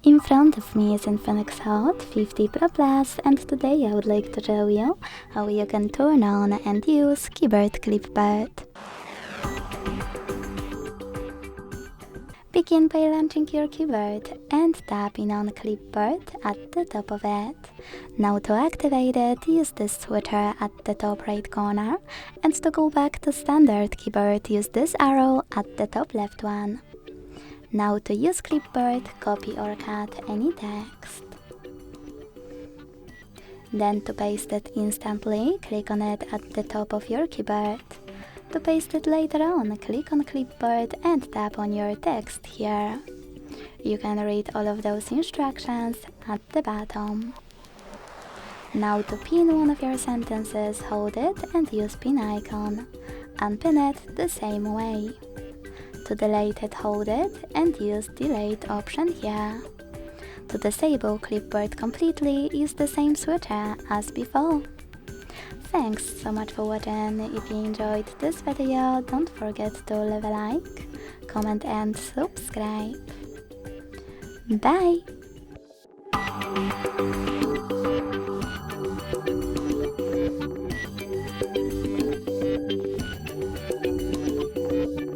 In front of me is INFINIX Hot 50 Pro Plus, and today I would like to show you how you can turn on and use Keyboard Clipboard. Begin by launching your keyboard and tapping on Clipboard at the top of it. Now to activate it, use this switcher at the top right corner, and to go back to standard keyboard, use this arrow at the top left one. Now to use Clipboard, copy or cut any text. Then to paste it instantly, click on it at the top of your keyboard. To paste it later on, click on Clipboard and tap on your text here. You can read all of those instructions at the bottom. Now to pin one of your sentences, hold it and use pin icon. Unpin it the same way. To delete it, hold it and use delete option here. To disable Clipboard completely, use the same switcher as before. Thanks so much for watching. If you enjoyed this video, don't forget to leave a like, comment and subscribe. Bye!